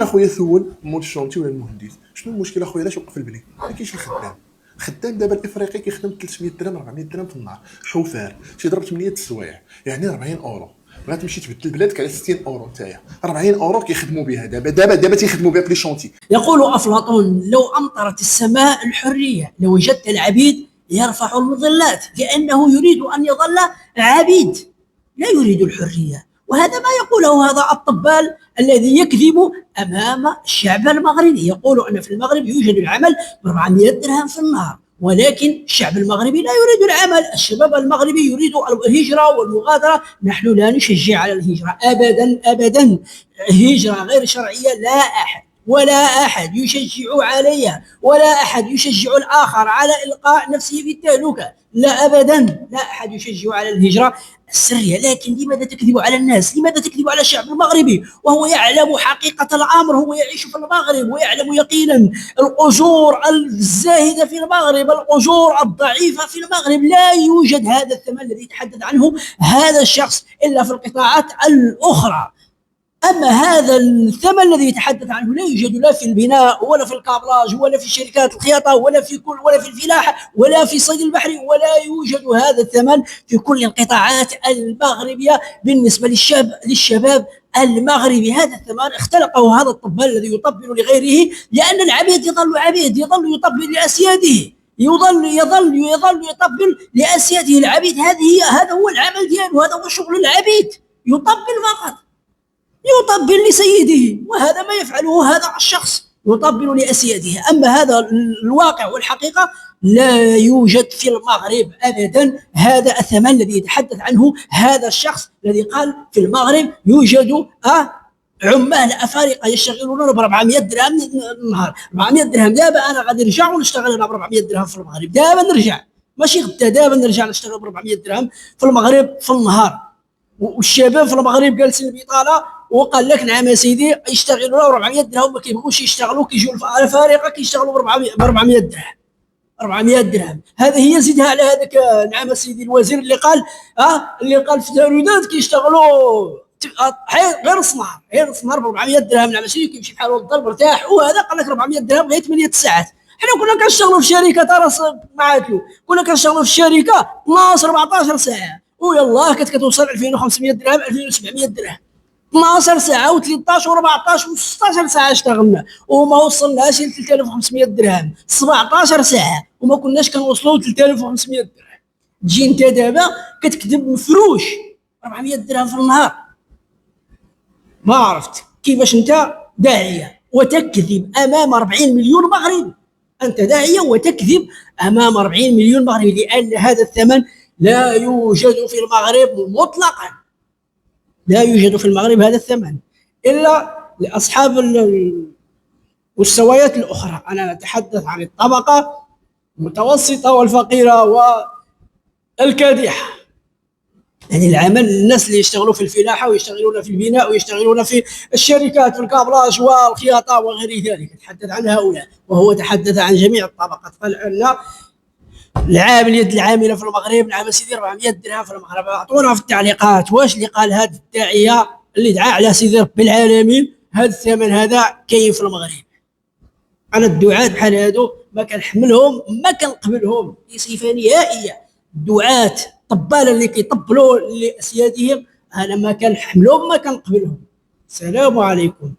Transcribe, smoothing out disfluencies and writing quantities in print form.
اخويا ثول مول الشونتي ولا المهندس، شنو المشكل اخويا؟ علاش وقف البني؟ ما كاينش الخدام دابا الافريقي كيخدم 300 درهم 400 درهم في النهار، حفار شي ضرب 8 السوايع يعني 40 اورو، بغا تمشي تبدل بلادك على 60 اورو نتايا 40 اورو كيخدموا بها دابا تيخدموا بها في لي شونتي. يقول أفلاطون: لو أمطرت السماء الحرية لوجدت العبيد يرفع المظلات، لأنه يريد أن يظل عبيد لا يريد الحرية. وهذا ما يقوله هذا الطبال الذي يكذب أمام الشعب المغربي، يقول أن في المغرب يوجد العمل ب 400 درهم في النهار، ولكن الشعب المغربي لا يريد العمل. الشباب المغربي يريد الهجرة والمغادرة. نحن لا نشجع على الهجرة أبدا أبدا. هجرة غير شرعية لا أحد ولا أحد يشجع عليها، ولا أحد يشجع الآخر على إلقاء نفسه في التهلكة، لا أبدا. لا أحد يشجع على الهجرة السرية. لكن لماذا تكذب على الناس؟ لماذا تكذب على الشعب المغربي وهو يعلم حقيقة الأمر؟ هو يعيش في المغرب ويعلم يقينا الأجور الزاهدة في المغرب، الأجور الضعيفة في المغرب. لا يوجد هذا الثمن الذي يتحدث عنه هذا الشخص إلا في القطاعات الأخرى. أما هذا الثمن الذي يتحدث عنه لا يوجد لا في البناء ولا في الكابلاج ولا في شركات الخياطة ولا في الفلاحة ولا في الصيد البحري، ولا يوجد هذا الثمن في كل القطاعات المغربية بالنسبة للشباب المغربي. هذا الثمن اختلقه هذا الطبال الذي يطبل لغيره، لأن العبيد يظل عبيد، يظل يطبل لأسياده، يظل يطبل لأسياده العبيد. هذا هو العمل دياله، هذا هو شغل العبيد، يطبل فقط، يطبل لسيده. وهذا ما يفعله هذا الشخص، يطبل لأسياده. أما هذا الواقع والحقيقة لا يوجد في المغرب أبدا هذا الثمن الذي يتحدث عنه هذا الشخص الذي قال في المغرب يوجد عمال أفارقة يشتغلون ب 400 درهم النهار. 400 درهم دابا أنا غادي نرجع ونشتغل أنا ب 400 درهم في المغرب، دابا نرجع، ماشي غدا، دابا نرجع نشتغل ب 400 درهم في المغرب في النهار. والشباب في المغرب جالسين البطاله وقال لك نعم سيدي يشتغلوا 400 درهم، ما كيبغوش يشتغلوا، كيجيو الفارقه كيشتغلوا ب 400 درهم. 400 درهم هذه هي زيدها على هذاك نعم سيدي الوزير اللي قال في التارودات كيشتغلوا غير صنار ب 400 درهم. نعم سيدي كيمشي بحال الضرب مرتاح، وهذا قال لك 400 درهم غير 8 ساعات. حنا كنا كنشتغلوا في شركه ترى معاك، كنا كنشتغلوا في الشركه 12 14 ساعه، ويلا كتوصل 2500 درهم 2700 درهم، 12 ساعه و13 و14 و16 ساعه اشتغلنا وما وصلناش ل 3500 درهم. 17 ساعه وما كناش كنوصلوا ل 3500 درهم. تجي انت دابا كتكذب مفروش 400 درهم في النهار. ما عرفت كيفاش انت داعيه وتكذب امام 40 مليون مغربي. انت داعيه وتكذب امام 40 مليون مغربي، لان هذا الثمن لا يوجد في المغرب مطلقا. لا يوجد في المغرب هذا الثمن إلا لأصحاب والسويات الأخرى. أنا أتحدث عن الطبقة المتوسطة والفقيرة والكادحة، يعني العمل، الناس اللي يشتغلوا في الفلاحة ويشتغلون في البناء ويشتغلون في الشركات في الكابلاج والخياطة وغير ذلك. أتحدث عن هؤلاء، وهو تحدث عن جميع الطبقات. فلأن اليد العامله في المغرب نعم سيدي 400 درهم في المغرب. اعطونا في التعليقات واش اللي قال هذا الداعيه اللي دعا على سيدي رب العالمين هذا الثمن هذا كاين في المغرب. انا الدعاة بحال هادو ما كنحملهم ما كنقبلهم بصفه نهائيه. الدعاة طباله اللي كيطبلوا لاسيادهم انا ما كنحملهم ما كنقبلهم. السلام عليكم.